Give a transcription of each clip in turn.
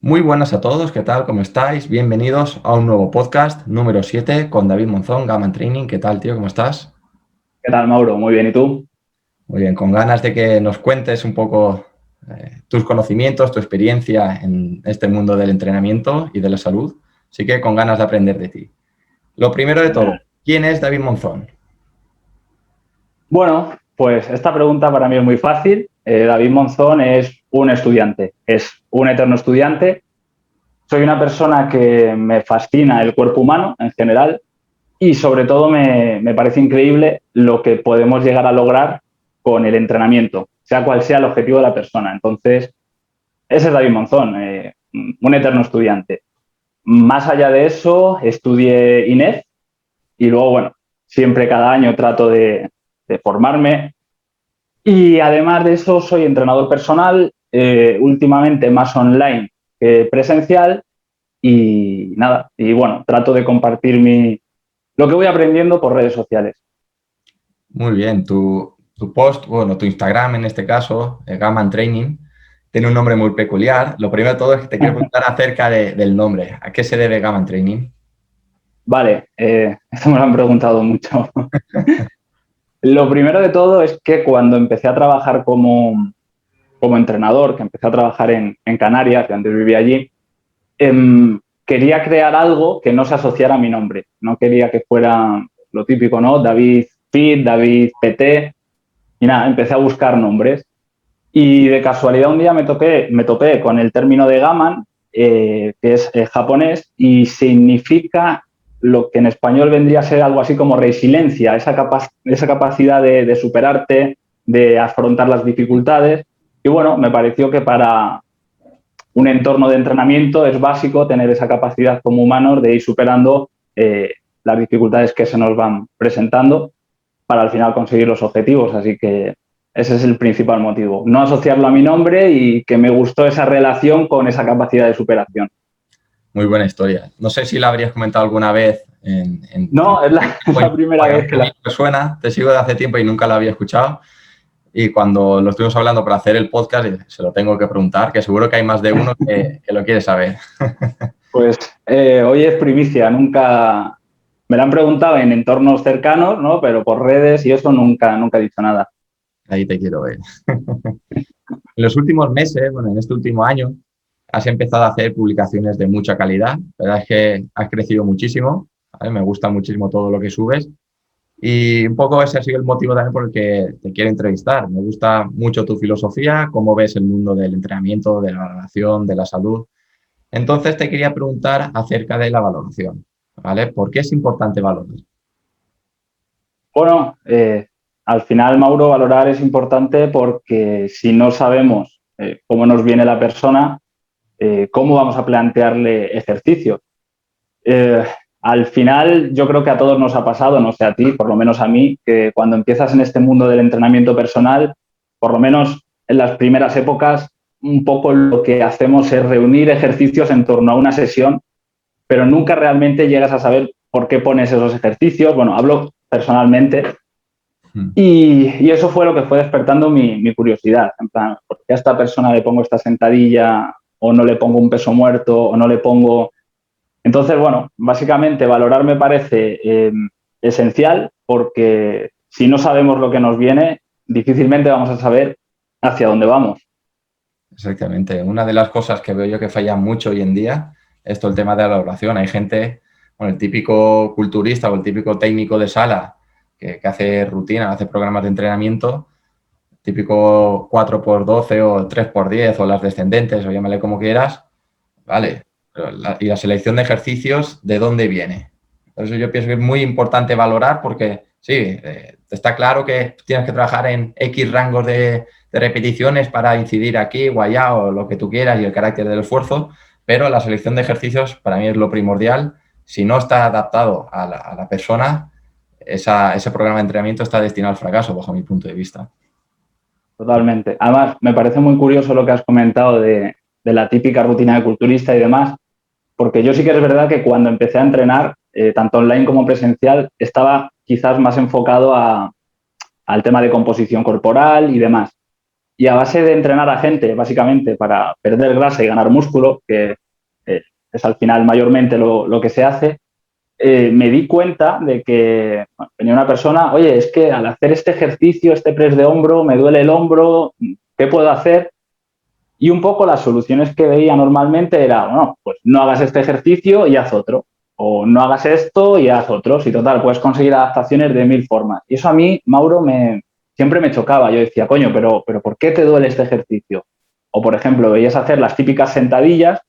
Muy buenas a todos, ¿qué tal? ¿Cómo estáis? Bienvenidos a un nuevo podcast número 7 con David Monzón, Gaman Training. ¿Qué tal, tío? ¿Cómo estás? ¿Qué tal, Mauro? Muy bien, ¿y tú? Muy bien, con ganas de que nos cuentes un poco tus conocimientos, tu experiencia en este mundo del entrenamiento y de la salud. Así que con ganas de aprender de ti. Lo primero de todo, Genial. ¿quién es David Monzón? Bueno, pues esta pregunta para mí es muy fácil. David Monzón es un estudiante, es un eterno estudiante. Soy una persona que me fascina el cuerpo humano en general y sobre todo me parece increíble lo que podemos llegar a lograr con el entrenamiento, sea cual sea el objetivo de la persona. Entonces, ese es David Monzón, un eterno estudiante. Más allá de eso, estudié INEF y luego, bueno, siempre cada año trato de formarme. Y además de eso, soy entrenador personal, últimamente más online que presencial. Y nada, y bueno, trato de compartir lo que voy aprendiendo por redes sociales. Muy bien, tu post, bueno, tu Instagram en este caso, Gaman Training, tiene un nombre muy peculiar. Lo primero de todo es que te quiero preguntar acerca del nombre. ¿A qué se debe Gaman Training? Vale, esto me lo han preguntado mucho. Lo primero de todo es que cuando empecé a trabajar como entrenador, que empecé a trabajar en Canarias, que antes vivía allí, quería crear algo que no se asociara a mi nombre. No quería que fuera lo típico, ¿no? David Fit, David PT. Y nada, empecé a buscar nombres. Y de casualidad un día me topé con el término de Gaman, que es japonés, y significa lo que en español vendría a ser algo así como resiliencia, esa capacidad de superarte, de afrontar las dificultades. Y bueno, me pareció que para un entorno de entrenamiento es básico tener esa capacidad como humanos de ir superando las dificultades que se nos van presentando para al final conseguir los objetivos. Así que ese es el principal motivo. No asociarlo a mi nombre y que me gustó esa relación con esa capacidad de superación. Muy buena historia. No sé si la habrías comentado alguna vez No, es la, es la primera porque vez a mí me suena, te sigo de hace tiempo y nunca la había escuchado. Y cuando lo estuvimos hablando para hacer el podcast, se lo tengo que preguntar, que seguro que hay más de uno que lo quiere saber. Pues hoy es primicia, nunca me la han preguntado en entornos cercanos, ¿no? Pero por redes y eso nunca he dicho nada. Ahí te quiero ver. En los últimos meses, bueno, en este último año, has empezado a hacer publicaciones de mucha calidad. La verdad es que has crecido muchísimo. ¿Vale? Me gusta muchísimo todo lo que subes. Y un poco ese ha sido el motivo también por el que te quiero entrevistar. Me gusta mucho tu filosofía, cómo ves el mundo del entrenamiento, de la valoración, de la salud. Entonces te quería preguntar acerca de la valoración, ¿vale? ¿Por qué es importante valorar? Bueno, al final, Mauro, valorar es importante porque si no sabemos cómo nos viene la persona, cómo vamos a plantearle ejercicio. Eh, Al final, yo creo que a todos nos ha pasado, no sé a ti, por lo menos a mí, que cuando empiezas en este mundo del entrenamiento personal, por lo menos en las primeras épocas, un poco lo que hacemos es reunir ejercicios en torno a una sesión, pero nunca realmente llegas a saber por qué pones esos ejercicios. Bueno, hablo personalmente. Y eso fue lo que fue despertando mi curiosidad. En plan, ¿por qué a esta persona le pongo esta sentadilla o no le pongo un peso muerto o no le pongo? Entonces, bueno, básicamente valorar me parece esencial porque si no sabemos lo que nos viene, difícilmente vamos a saber hacia dónde vamos. Exactamente. Una de las cosas que veo yo que falla mucho hoy en día es todo el tema de la valoración. Hay gente, bueno, el típico culturista o el típico técnico de sala que hace rutina, hace programas de entrenamiento, típico 4x12 o 3x10 o las descendentes o llámale como quieras, vale. Pero y la selección de ejercicios, ¿de dónde viene? Por eso yo pienso que es muy importante valorar porque sí, está claro que tienes que trabajar en X rangos de repeticiones para incidir aquí o allá o lo que tú quieras y el carácter del esfuerzo, pero la selección de ejercicios para mí es lo primordial. Si no está adaptado a la persona, ese programa de entrenamiento está destinado al fracaso, bajo mi punto de vista. Totalmente. Además, me parece muy curioso lo que has comentado de la típica rutina de culturista y demás, porque yo sí que es verdad que cuando empecé a entrenar, tanto online como presencial, estaba quizás más enfocado al tema de composición corporal y demás. Y a base de entrenar a gente, básicamente, para perder grasa y ganar músculo, que es al final mayormente lo que se hace, me di cuenta de que bueno, venía una persona, oye, es que al hacer este ejercicio, este press de hombro, me duele el hombro, ¿qué puedo hacer? Y un poco las soluciones que veía normalmente era, bueno, pues no hagas este ejercicio y haz otro. O no hagas esto y haz otro. Si total, puedes conseguir adaptaciones de 1000 formas. Y eso a mí, Mauro, siempre me chocaba. Yo decía, coño, pero ¿por qué te duele este ejercicio? O, por ejemplo, veías hacer las típicas sentadillas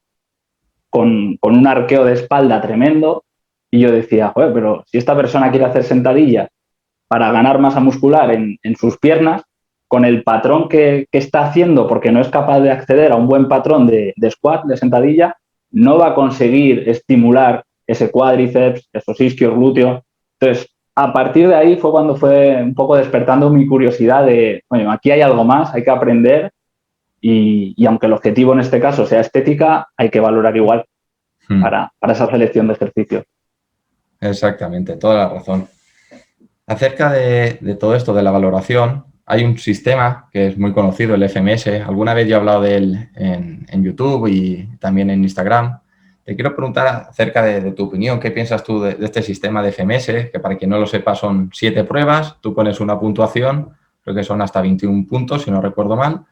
con un arqueo de espalda tremendo y yo decía, joder, pero si esta persona quiere hacer sentadillas para ganar masa muscular en sus piernas, con el patrón que está haciendo, porque no es capaz de acceder a un buen patrón de squat, de sentadilla, no va a conseguir estimular ese cuádriceps, esos isquios, glúteos. Entonces, a partir de ahí fue cuando fue un poco despertando mi curiosidad de, bueno, aquí hay algo más, hay que aprender y aunque el objetivo en este caso sea estética, hay que valorar igual para esa selección de ejercicios. Exactamente, toda la razón. Acerca de todo esto de la valoración, hay un sistema que es muy conocido, el FMS. Alguna vez yo he hablado de él en YouTube y también en Instagram. Te quiero preguntar acerca de tu opinión. ¿Qué piensas tú de este sistema de FMS? Que para quien no lo sepa son 7 pruebas. Tú pones una puntuación, creo que son hasta 21 puntos, si no recuerdo mal.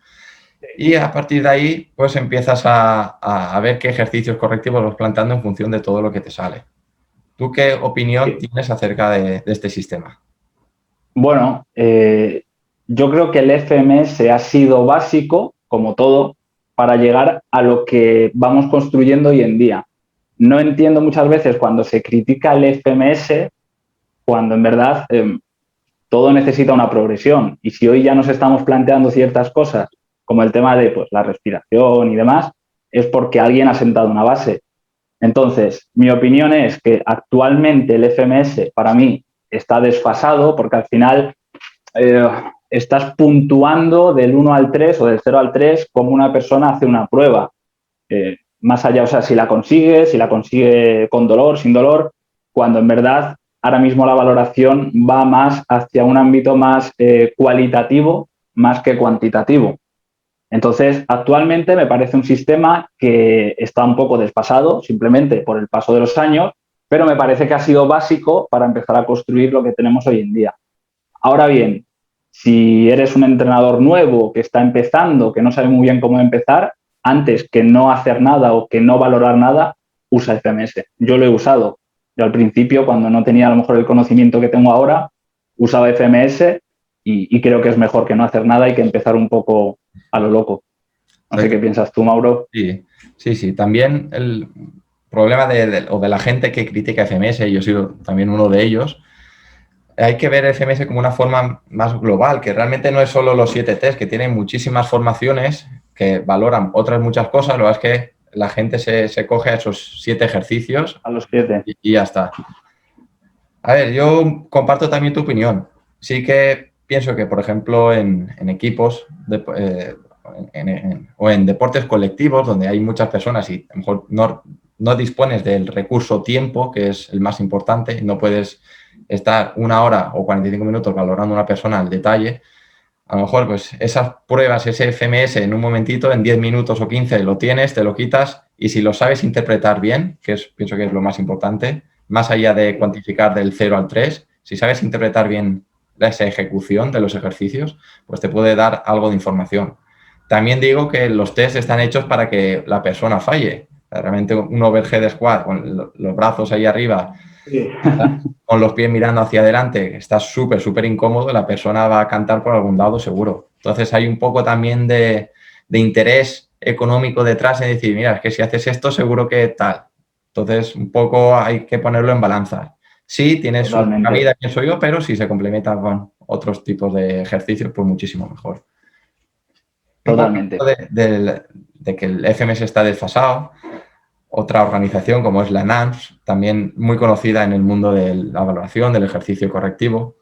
Y a partir de ahí, pues empiezas a ver qué ejercicios correctivos vas planteando en función de todo lo que te sale. ¿Tú qué opinión tienes acerca de este sistema? Bueno, yo creo que el FMS ha sido básico, como todo, para llegar a lo que vamos construyendo hoy en día. No entiendo muchas veces cuando se critica el FMS, cuando en verdad todo necesita una progresión. Y si hoy ya nos estamos planteando ciertas cosas, como el tema de pues, la respiración y demás, es porque alguien ha sentado una base. Entonces, mi opinión es que actualmente el FMS para mí está desfasado porque al final estás puntuando del 1 al 3 o del 0 al 3 como una persona hace una prueba. Más allá, o sea, si la consigue con dolor, sin dolor, cuando en verdad ahora mismo la valoración va más hacia un ámbito más cualitativo más que cuantitativo. Entonces, actualmente me parece un sistema que está un poco desfasado, simplemente por el paso de los años, pero me parece que ha sido básico para empezar a construir lo que tenemos hoy en día. Ahora bien, si eres un entrenador nuevo que está empezando, que no sabe muy bien cómo empezar, antes que no hacer nada o que no valorar nada, usa FMS. Yo lo he usado. Yo al principio, cuando no tenía a lo mejor el conocimiento que tengo ahora, usaba FMS y creo que es mejor que no hacer nada y que empezar un poco a lo loco. No sé qué piensas tú, Mauro. Sí. También el problema de la gente que critica FMS, y yo he sido también uno de ellos, hay que ver FMS como una forma más global, que realmente no es solo los 7 test, que tienen muchísimas formaciones que valoran otras muchas cosas. Lo que es que la gente se coge a esos 7 ejercicios. A los 7. Y ya está. A ver, yo comparto también tu opinión. Sí que pienso que, por ejemplo, en equipos o en deportes colectivos donde hay muchas personas y a lo mejor no dispones del recurso tiempo, que es el más importante, no puedes estar 1 hora o 45 minutos valorando a una persona al detalle. A lo mejor, pues esas pruebas, ese FMS en un momentito, en 10 minutos o 15 lo tienes, te lo quitas y si lo sabes interpretar bien, pienso que es lo más importante, más allá de cuantificar del 0 al 3, si sabes interpretar bien esa ejecución de los ejercicios, pues te puede dar algo de información. También digo que los test están hechos para que la persona falle. Realmente un overhead squat con los brazos ahí arriba, sí, con los pies mirando hacia adelante, está súper incómodo, la persona va a cantar por algún lado seguro. Entonces hay un poco también de interés económico detrás en decir, mira, es que si haces esto seguro que tal. Entonces un poco hay que ponerlo en balanza. Sí, tienes una vida, pienso yo, pero si se complementa con otros tipos de ejercicios, pues muchísimo mejor. Totalmente. De que el FMS está desfasado. Otra organización como es la NANS, también muy conocida en el mundo de la valoración del ejercicio correctivo,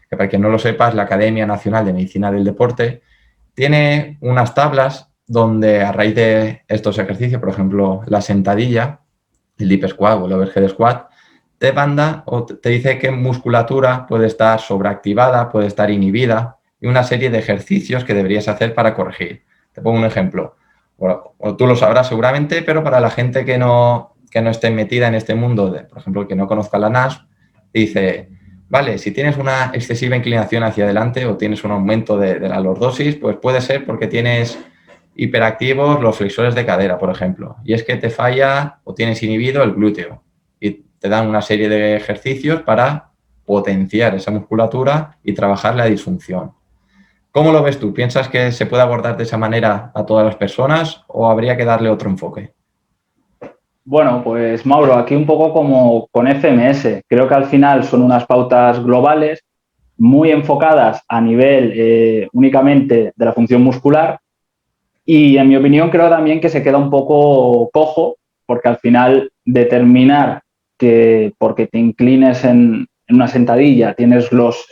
que para quien no lo sepa es la Academia Nacional de Medicina del Deporte, tiene unas tablas donde a raíz de estos ejercicios, por ejemplo, la sentadilla, el deep squat o el overhead squat, te manda o te dice qué musculatura puede estar sobreactivada, puede estar inhibida, y una serie de ejercicios que deberías hacer para corregir. Te pongo un ejemplo. O tú lo sabrás seguramente, pero para la gente que no esté metida en este mundo, por ejemplo, que no conozca la NASP, dice, vale, si tienes una excesiva inclinación hacia adelante o tienes un aumento de la lordosis, pues puede ser porque tienes hiperactivos los flexores de cadera, por ejemplo, y es que te falla o tienes inhibido el glúteo y te dan una serie de ejercicios para potenciar esa musculatura y trabajar la disfunción. ¿Cómo lo ves tú? ¿Piensas que se puede abordar de esa manera a todas las personas o habría que darle otro enfoque? Bueno, pues Mauro, aquí un poco como con FMS. Creo que al final son unas pautas globales muy enfocadas a nivel únicamente de la función muscular y en mi opinión creo también que se queda un poco cojo porque al final determinar que porque te inclines en una sentadilla tienes los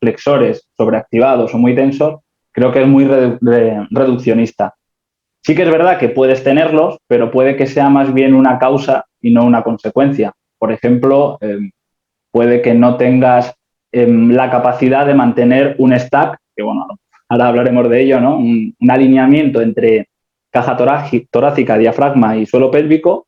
flexores sobreactivados o muy tensos, creo que es muy reduccionista. Sí que es verdad que puedes tenerlos, pero puede que sea más bien una causa y no una consecuencia. Por ejemplo, puede que no tengas la capacidad de mantener un stack, que bueno, ahora hablaremos de ello, ¿no? Un alineamiento entre caja torácica, diafragma y suelo pélvico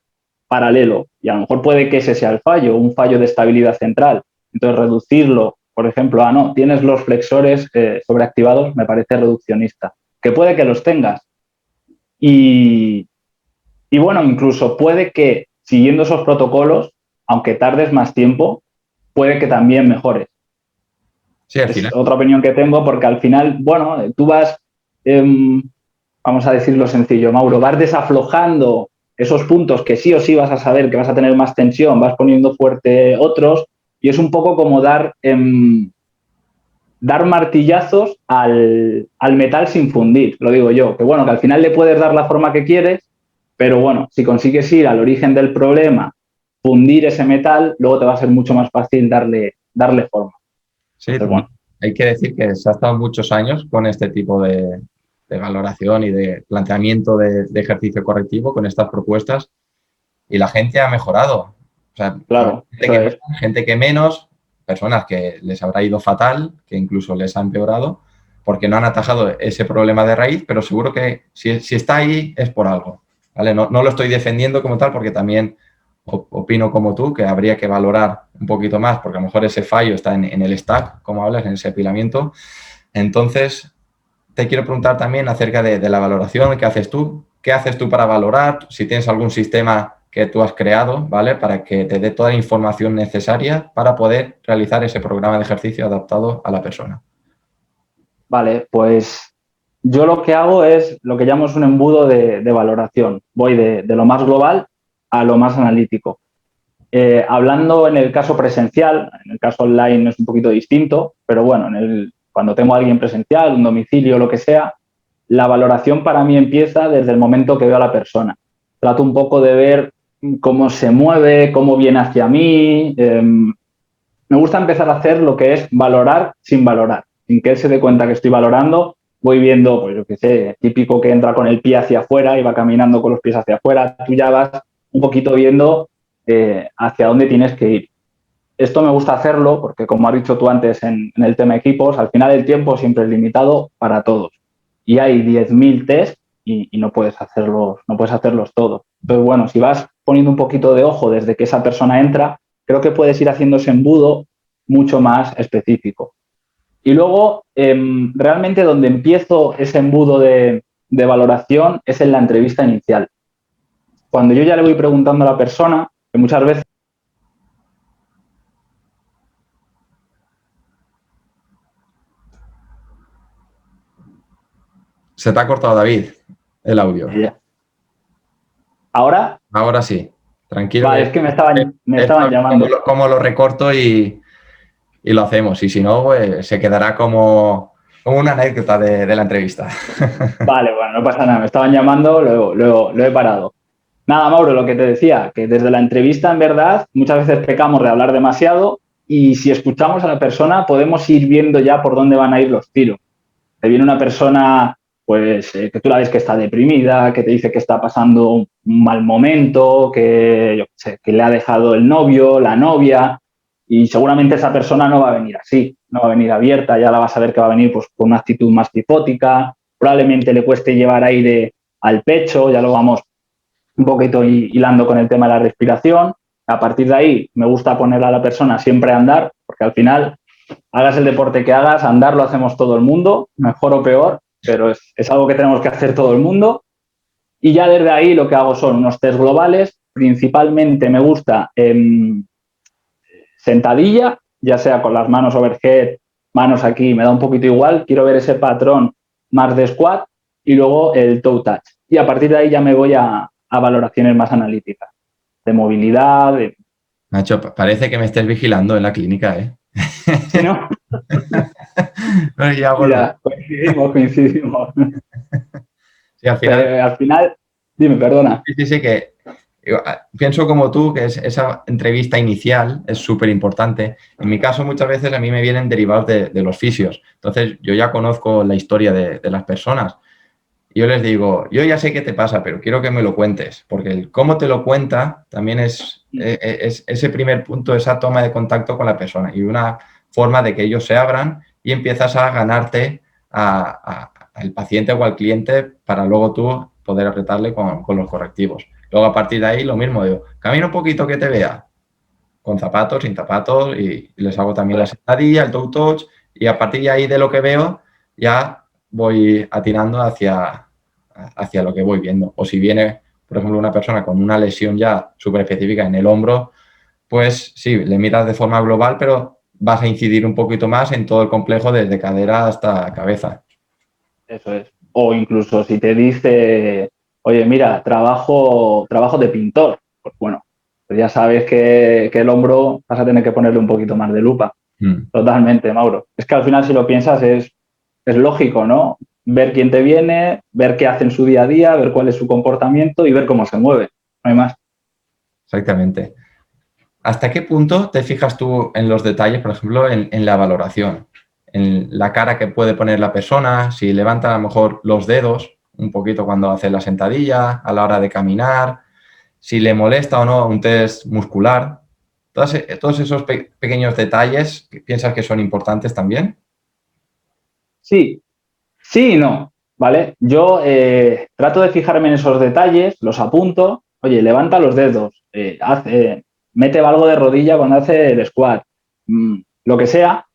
paralelo. Y a lo mejor puede que ese sea el fallo, un fallo de estabilidad central. Entonces, reducirlo, por ejemplo, no, tienes los flexores sobreactivados, me parece reduccionista. Que puede que los tengas. Y, y bueno, incluso puede que siguiendo esos protocolos, aunque tardes más tiempo, puede que también mejores. Sí, al Es final. otra opinión que tengo porque al final, bueno, tú vas, vamos a decirlo sencillo, Mauro, vas desaflojando esos puntos que sí o sí vas a saber que vas a tener más tensión, vas poniendo fuerte otros y es un poco como dar martillazos al metal sin fundir, lo digo yo, que bueno, que al final le puedes dar la forma que quieres, pero bueno, si consigues ir al origen del problema, fundir ese metal, luego te va a ser mucho más fácil darle forma. Sí, Entonces, bueno. hay que decir que se ha estado muchos años con este tipo de valoración y de planteamiento de ejercicio correctivo con estas propuestas y la gente ha mejorado. O sea, Claro, eso es. gente que menos, personas que les habrá ido fatal, que incluso les ha empeorado, porque no han atajado ese problema de raíz, pero seguro que si está ahí es por algo. ¿Vale? No lo estoy defendiendo como tal porque también opino como tú, que habría que valorar un poquito más, porque a lo mejor ese fallo está en el stack, como hablas, en ese apilamiento. Entonces, te quiero preguntar también acerca de la valoración que haces tú. ¿Qué haces tú para valorar? Si tienes algún sistema que tú has creado, ¿vale? Para que te dé toda la información necesaria para poder realizar ese programa de ejercicio adaptado a la persona. Vale, pues yo lo que hago es lo que llamamos un embudo de valoración. Voy de lo más global a lo más analítico. Hablando en el caso presencial, en el caso online es un poquito distinto, pero bueno, cuando tengo a alguien presencial, un domicilio, lo que sea, la valoración para mí empieza desde el momento que veo a la persona. Trato un poco de ver cómo se mueve, cómo viene hacia mí. Me gusta empezar a hacer lo que es valorar sin valorar. Sin que él se dé cuenta que estoy valorando, voy viendo, pues yo qué sé, típico que entra con el pie hacia afuera y va caminando con los pies hacia afuera. Tú ya vas un poquito viendo hacia dónde tienes que ir. Esto me gusta hacerlo porque, como has dicho tú antes en el tema equipos, al final el tiempo siempre es limitado para todos. Y hay 10.000 test y no puedes hacerlos todos. Entonces, bueno, si vas poniendo un poquito de ojo desde que esa persona entra, creo que puedes ir haciendo ese embudo mucho más específico. Y luego, realmente donde empiezo ese embudo de valoración es en la entrevista inicial. Cuando yo ya le voy preguntando a la persona, que muchas veces Se te ha cortado, David, el audio. ahora, Ahora sí, tranquilo. vale, es que me estaban llamando. Cómo lo recorto y lo hacemos. Y si no, pues, se quedará como una anécdota de la entrevista. Vale, bueno, no pasa nada, me estaban llamando, lo he parado. Nada, Mauro, lo que te decía, que desde la entrevista, en verdad, muchas veces pecamos de hablar demasiado y si escuchamos a la persona podemos ir viendo ya por dónde van a ir los tiros. Te viene una persona, pues, que tú la ves que está deprimida, que te dice que está pasando un mal momento, que, yo qué sé, que le ha dejado el novio, la novia, y seguramente esa persona no va a venir así. no va a venir abierta, ya la vas a ver que va a venir pues, con una actitud más cifótica, probablemente le cueste llevar aire al pecho, ya lo vamos un poquito hilando con el tema de la respiración. A partir de ahí me gusta poner a la persona siempre a andar, porque al final, hagas el deporte que hagas, andar lo hacemos todo el mundo, mejor o peor, pero es algo que tenemos que hacer todo el mundo. Y ya desde ahí lo que hago son unos test globales, principalmente me gusta sentadilla, ya sea con las manos overhead, manos aquí, me da un poquito igual, quiero ver ese patrón más de squat y luego el toe touch. Y a partir de ahí ya me voy a valoraciones más analíticas, de movilidad. Nacho, parece que me estés vigilando en la clínica, ¿eh? ¿Sí, no? No, ya Mira, coincidimos. Sí, al final. Pero al final, dime, perdona. Sí, que pienso como tú, que esa entrevista inicial es súper importante. En mi caso, muchas veces a mí me vienen derivados de los fisios. Entonces, yo ya conozco la historia de las personas. Y yo les digo, yo ya sé qué te pasa, pero quiero que me lo cuentes, porque el cómo te lo cuenta también es ese primer punto, esa toma de contacto con la persona y una forma de que ellos se abran y empiezas a ganarte al paciente o al cliente para luego tú poder apretarle con los correctivos. Luego, a partir de ahí, lo mismo, digo, camina un poquito que te vea, con zapatos, sin zapatos, y les hago también la sentadilla, el toe touch, y a partir de ahí de lo que veo, ya voy atinando hacia lo que voy viendo. O si viene, por ejemplo, una persona con una lesión ya súper específica en el hombro, pues sí, le miras de forma global, pero vas a incidir un poquito más en todo el complejo desde cadera hasta cabeza. Eso es. O incluso si te dice, oye, mira, trabajo de pintor, pues bueno, pues ya sabes que el hombro vas a tener que ponerle un poquito más de lupa. Totalmente, Mauro. Es que al final, si lo piensas, es lógico, ¿no? Ver quién te viene, ver qué hace en su día a día, ver cuál es su comportamiento y ver cómo se mueve. No hay más. Exactamente. ¿Hasta qué punto te fijas tú en los detalles, por ejemplo, en la valoración? En la cara que puede poner la persona, si levanta a lo mejor los dedos un poquito cuando hace la sentadilla, a la hora de caminar, si le molesta o no un test muscular. Todos esos pequeños detalles, ¿piensas que son importantes también? Sí, sí y no, ¿vale? Yo trato de fijarme en esos detalles, los apunto. Oye, levanta los dedos, mete algo de rodilla cuando hace el squat, lo que sea,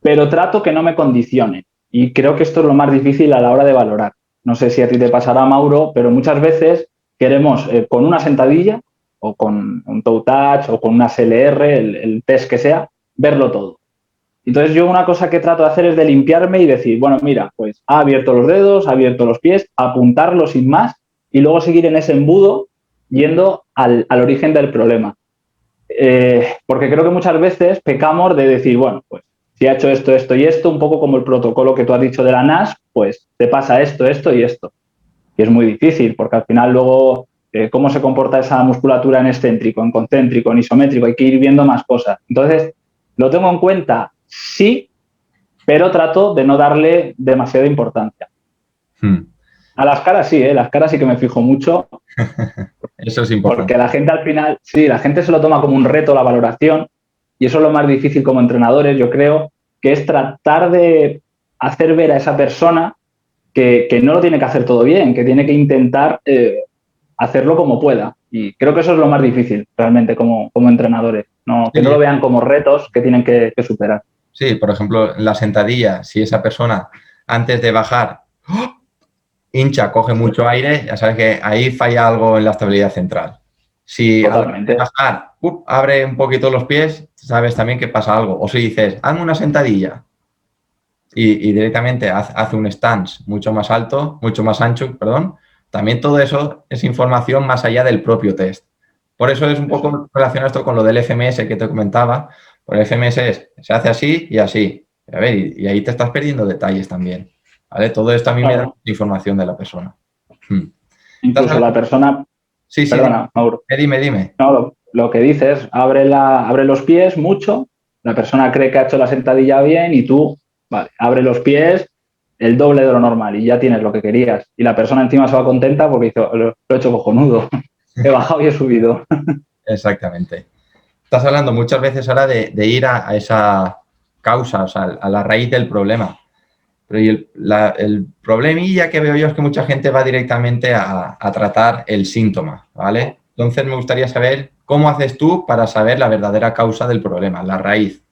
pero trato que no me condicione. Y creo que esto es lo más difícil a la hora de valorar. No sé si a ti te pasará, Mauro, pero muchas veces queremos con una sentadilla o con un toe touch o con una SLR, el test que sea, verlo todo. Entonces yo una cosa que trato de hacer es de limpiarme y decir, bueno, mira, pues ha abierto los dedos, ha abierto los pies, apuntarlo sin más y luego seguir en ese embudo yendo al origen del problema. Porque creo que muchas veces pecamos de decir, bueno, pues si ha hecho esto, esto y esto, un poco como el protocolo que tú has dicho de la NASH, pues te pasa esto, esto y esto. Y es muy difícil porque al final luego cómo se comporta esa musculatura en excéntrico, en concéntrico, en isométrico, hay que ir viendo más cosas. Entonces, ¿lo tengo en cuenta? Sí, pero trato de no darle demasiada importancia. A las caras sí, las caras sí que me fijo mucho. Eso es importante. Porque la gente al final, sí, la gente se lo toma como un reto la valoración y eso es lo más difícil como entrenadores, yo creo, que es tratar de hacer ver a esa persona que no lo tiene que hacer todo bien, que tiene que intentar hacerlo como pueda. Y creo que eso es lo más difícil realmente como entrenadores, ¿no? Que no lo vean como retos que tienen que superar. Sí, por ejemplo, en la sentadilla, si esa persona antes de bajar hincha, coge mucho aire, ya sabes que ahí falla algo en la estabilidad central. Si al bajar, abre un poquito los pies, sabes también que pasa algo. O si dices, hazme una sentadilla y directamente hace un stance mucho más alto, mucho más ancho, perdón, también todo eso es información más allá del propio test. Por eso es un poco relacionado esto con lo del FMS que te comentaba. Por el FMS se hace así y así. A ver, y ahí te estás perdiendo detalles también. ¿Vale? Todo esto a mí me da información de la persona. Incluso la persona... Sí, perdona, Mauro. Dime. No, lo que dices, abre los pies mucho, la persona cree que ha hecho la sentadilla bien y tú, vale, abre los pies el doble de lo normal y ya tienes lo que querías. Y la persona encima se va contenta porque dice, lo he hecho cojonudo, he bajado y he subido. Exactamente. estás hablando muchas veces ahora de ir a esa causa, o sea, a la raíz del problema. Pero y el problemilla que veo yo es que mucha gente va directamente a tratar el síntoma, ¿vale? Entonces me gustaría saber cómo haces tú para saber la verdadera causa del problema, la raíz.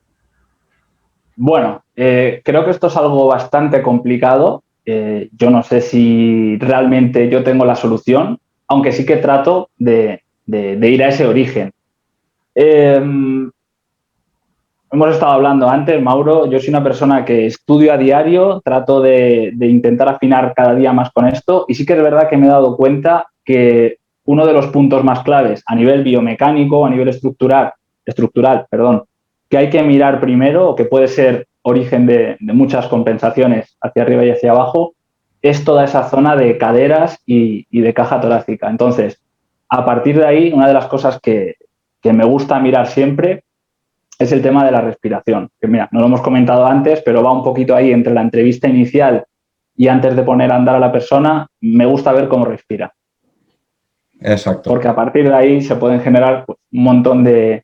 Bueno, creo que esto es algo bastante complicado. Yo no sé si realmente yo tengo la solución, aunque sí que trato de ir a ese origen. Eh, Hemos estado hablando antes, Mauro, yo soy una persona que estudio a diario, trato de intentar afinar cada día más con esto y sí que es verdad que me he dado cuenta que uno de los puntos más claves a nivel biomecánico, a nivel estructural, perdón, que hay que mirar primero, o que puede ser origen de muchas compensaciones hacia arriba y hacia abajo, es toda esa zona de caderas y de caja torácica. Entonces, a partir de ahí, una de las cosas que me gusta mirar siempre es el tema de la respiración. Que mira, no lo hemos comentado antes, pero va un poquito ahí entre la entrevista inicial y antes de poner a andar a la persona, me gusta ver cómo respira. Exacto. Porque a partir de ahí se pueden generar pues, un montón de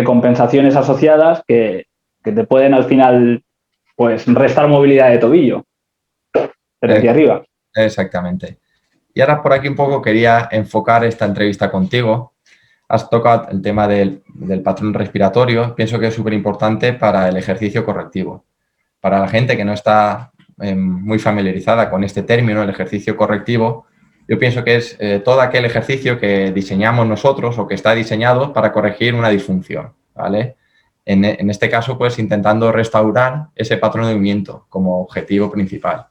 compensaciones asociadas que te pueden al final pues restar movilidad de tobillo, pero aquí arriba. Exactamente. Y ahora por aquí un poco quería enfocar esta entrevista contigo. Has tocado el tema del patrón respiratorio. Pienso que es súper importante para el ejercicio correctivo. Para la gente que no está muy familiarizada con este término, el ejercicio correctivo, yo pienso que es todo aquel ejercicio que diseñamos nosotros o que está diseñado para corregir una disfunción, ¿vale? En este caso, pues intentando restaurar ese patrón de movimiento como objetivo principal.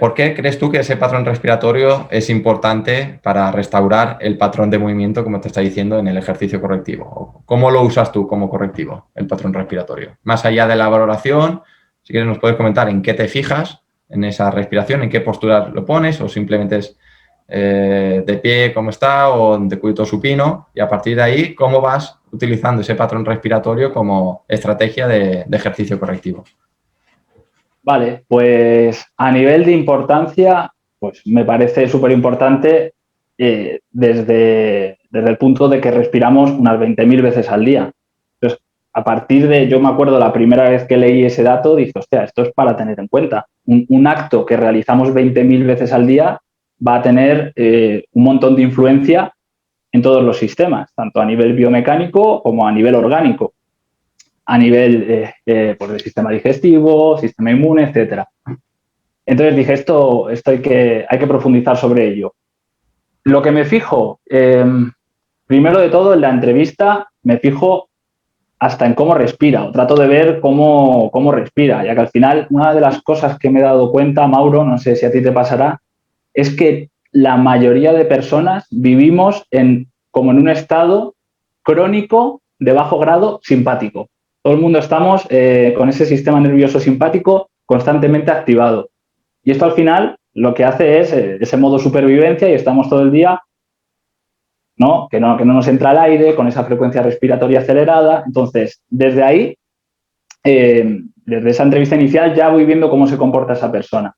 ¿Por qué crees tú que ese patrón respiratorio es importante para restaurar el patrón de movimiento, como te está diciendo, en el ejercicio correctivo? ¿Cómo lo usas tú como correctivo, el patrón respiratorio? Más allá de la valoración, si quieres nos puedes comentar en qué te fijas en esa respiración, en qué postura lo pones, o simplemente es de pie como está o de decúbito supino, y a partir de ahí, ¿cómo vas utilizando ese patrón respiratorio como estrategia de ejercicio correctivo? Vale, pues a nivel de importancia, pues me parece súper importante desde el punto de que respiramos unas 20.000 veces al día. Entonces, a partir de, yo me acuerdo la primera vez que leí ese dato, dije, hostia, esto es para tener en cuenta. Un acto que realizamos 20.000 veces al día va a tener un montón de influencia en todos los sistemas, tanto a nivel biomecánico como a nivel orgánico, a nivel pues del sistema digestivo, sistema inmune, etcétera. Entonces dije, esto hay que profundizar sobre ello. Lo que me fijo, primero de todo, en la entrevista me fijo hasta en cómo respira, o trato de ver cómo respira, ya que al final una de las cosas que me he dado cuenta, Mauro, no sé si a ti te pasará, es que la mayoría de personas vivimos como en un estado crónico de bajo grado simpático. Todo el mundo estamos con ese sistema nervioso simpático constantemente activado. Y esto al final lo que hace es ese modo supervivencia y estamos todo el día, ¿no? Que no nos entra el aire, con esa frecuencia respiratoria acelerada. Entonces, desde ahí, desde esa entrevista inicial, ya voy viendo cómo se comporta esa persona.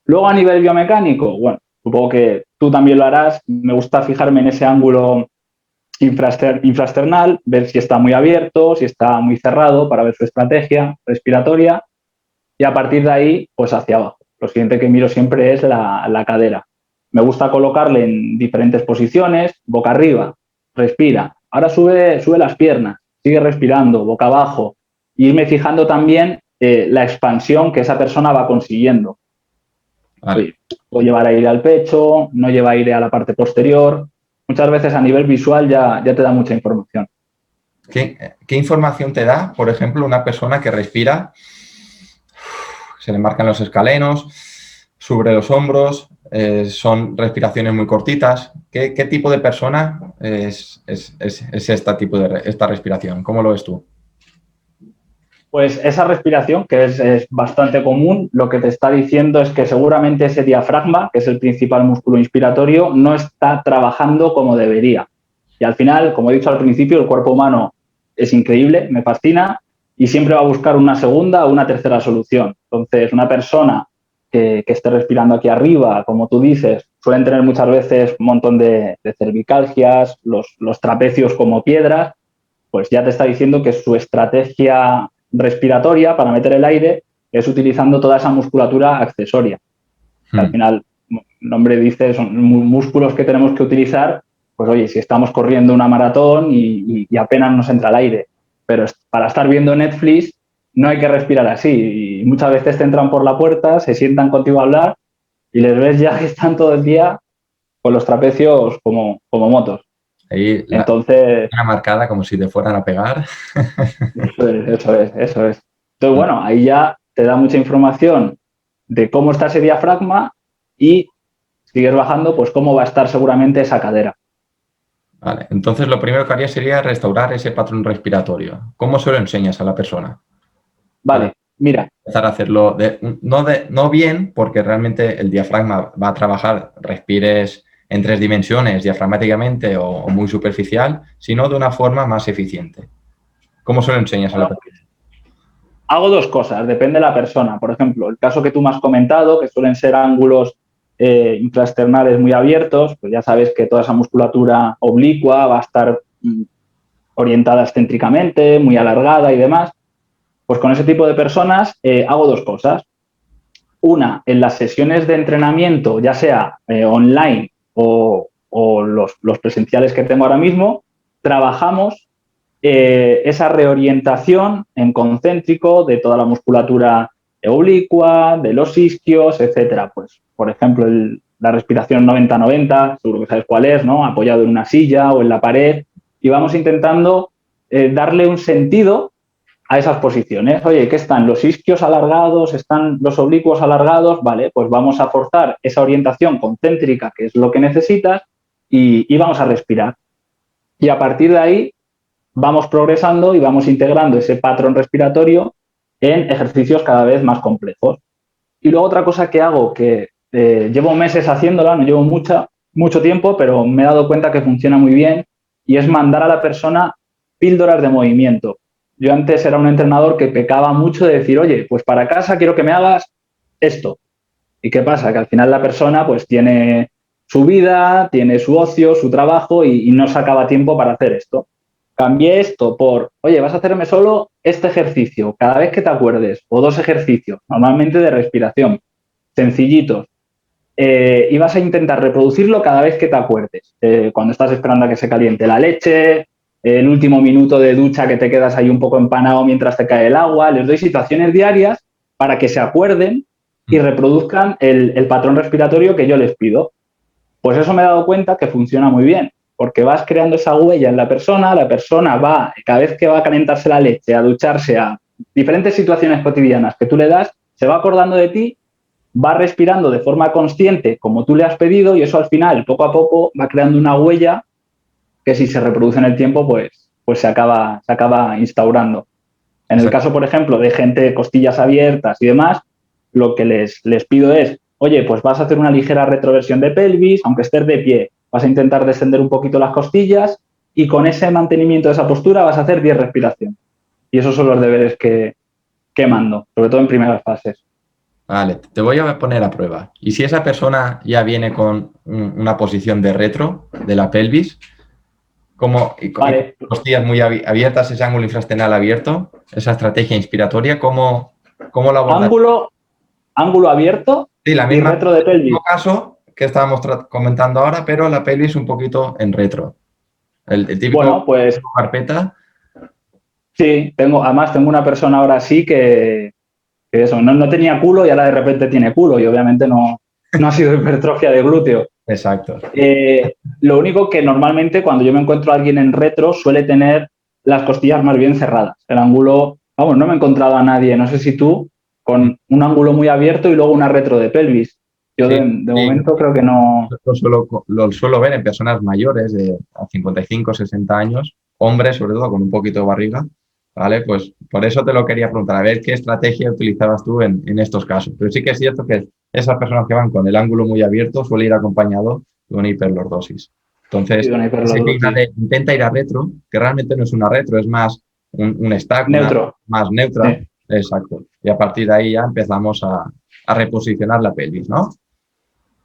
Luego, a nivel biomecánico, bueno, supongo que tú también lo harás. Me gusta fijarme en ese ángulo infrasternal, ver si está muy abierto, si está muy cerrado para ver su estrategia respiratoria y a partir de ahí, pues hacia abajo. Lo siguiente que miro siempre es la cadera. Me gusta colocarle en diferentes posiciones, boca arriba, respira. Ahora sube las piernas, sigue respirando, boca abajo. Y irme fijando también la expansión que esa persona va consiguiendo. Vale. O llevar aire al pecho, no lleva aire a la parte posterior. Muchas veces a nivel visual ya te da mucha información. ¿Qué información te da, por ejemplo, una persona que respira, se le marcan los escalenos, sobre los hombros, son respiraciones muy cortitas? ¿Qué tipo de persona es esta respiración? ¿Cómo lo ves tú? Pues esa respiración, que es bastante común, lo que te está diciendo es que seguramente ese diafragma, que es el principal músculo inspiratorio, no está trabajando como debería. Y al final, como he dicho al principio, el cuerpo humano es increíble, me fascina, y siempre va a buscar una segunda o una tercera solución. Entonces, una persona que esté respirando aquí arriba, como tú dices, suelen tener muchas veces un montón de cervicalgias, los trapecios como piedras, pues ya te está diciendo que su estrategia respiratoria para meter el aire es utilizando toda esa musculatura accesoria. Al final, el nombre dice, son músculos que tenemos que utilizar, pues oye, si estamos corriendo una maratón y apenas nos entra el aire, pero para estar viendo Netflix no hay que respirar así, y muchas veces te entran por la puerta, se sientan contigo a hablar y les ves ya que están todo el día con los trapecios como motos. Ahí Entonces, una marcada como si te fueran a pegar. eso es. Entonces, bueno, ahí ya te da mucha información de cómo está ese diafragma y sigues bajando, pues cómo va a estar seguramente esa cadera. Vale, entonces lo primero que haría sería restaurar ese patrón respiratorio. ¿Cómo se lo enseñas a la persona? Vale, mira. Empezar a hacerlo no bien, porque realmente el diafragma va a trabajar, respires en 3 dimensiones diafragmáticamente o muy superficial, sino de una forma más eficiente. ¿Cómo se lo enseñas a la persona? Hago 2 cosas, depende de la persona. Por ejemplo, el caso que tú me has comentado, que suelen ser ángulos intraesternales muy abiertos, pues ya sabes que toda esa musculatura oblicua va a estar orientada excéntricamente, muy alargada y demás. Pues con ese tipo de personas hago 2 cosas. Una, en las sesiones de entrenamiento, ya sea online o los presenciales que tengo ahora mismo, trabajamos esa reorientación en concéntrico de toda la musculatura oblicua, de los isquios, etcétera. Pues, por ejemplo, la respiración 90-90, seguro que sabes cuál es, ¿no? Apoyado en una silla o en la pared, y vamos intentando darle un sentido a esas posiciones. Oye, ¿qué están los isquios alargados? ¿Están los oblicuos alargados? Vale, pues vamos a forzar esa orientación concéntrica, que es lo que necesitas, y vamos a respirar. Y a partir de ahí vamos progresando y vamos integrando ese patrón respiratorio en ejercicios cada vez más complejos. Y luego otra cosa que hago, que llevo meses haciéndola, no llevo mucho tiempo, pero me he dado cuenta que funciona muy bien, y es mandar a la persona píldoras de movimiento. Yo antes era un entrenador que pecaba mucho de decir, oye, pues para casa quiero que me hagas esto. ¿Y qué pasa? Que al final la persona pues tiene su vida, tiene su ocio, su trabajo y no sacaba tiempo para hacer esto. Cambié esto por, oye, vas a hacerme solo este ejercicio cada vez que te acuerdes, o 2 ejercicios, normalmente de respiración, sencillitos. Y vas a intentar reproducirlo cada vez que te acuerdes. Cuando estás esperando a que se caliente la leche, el último minuto de ducha que te quedas ahí un poco empanado mientras te cae el agua. Les doy situaciones diarias para que se acuerden y reproduzcan el patrón respiratorio que yo les pido. Pues eso me he dado cuenta que funciona muy bien, porque vas creando esa huella en la persona va, cada vez que va a calentarse la leche, a ducharse, a diferentes situaciones cotidianas que tú le das, se va acordando de ti, va respirando de forma consciente como tú le has pedido, y eso al final, poco a poco, va creando una huella que si se reproduce en el tiempo, pues se acaba instaurando. En el caso, por ejemplo, de gente de costillas abiertas y demás, lo que les pido es, oye, pues vas a hacer una ligera retroversión de pelvis, aunque estés de pie, vas a intentar descender un poquito las costillas, y con ese mantenimiento de esa postura vas a hacer 10 respiraciones. Y esos son los deberes que mando, sobre todo en primeras fases. Vale, te voy a poner a prueba. Y si esa persona ya viene con una posición de retro de la pelvis, y costillas muy abiertas, ese ángulo infraesternal abierto, esa estrategia inspiratoria, ¿cómo la abordas? Ángulo abierto, sí, la y misma, retro de pelvis. el mismo caso que estábamos comentando ahora, pero la pelvis un poquito en retro. El típico, bueno, pues carpeta. Sí, además tengo una persona ahora sí que eso, no tenía culo y ahora de repente tiene culo, y obviamente no ha sido hipertrofia de glúteo. Exacto. Lo único que normalmente cuando yo me encuentro a alguien en retro suele tener las costillas más bien cerradas. El ángulo, vamos, no me he encontrado a nadie, no sé si tú, con un ángulo muy abierto y luego una retro de pelvis. Yo de momento creo que no. Lo suelo ver en personas mayores de 55, 60 años, hombres sobre todo con un poquito de barriga, ¿vale? Pues por eso te lo quería preguntar, a ver qué estrategia utilizabas tú en estos casos. Pero sí que es cierto que esas personas que van con el ángulo muy abierto suele ir acompañado de una hiperlordosis. Entonces, intenta ir a retro, que realmente no es una retro, es más un stack, neutro. Más neutra. Sí. Exacto. Y a partir de ahí ya empezamos a reposicionar la pelvis, ¿no?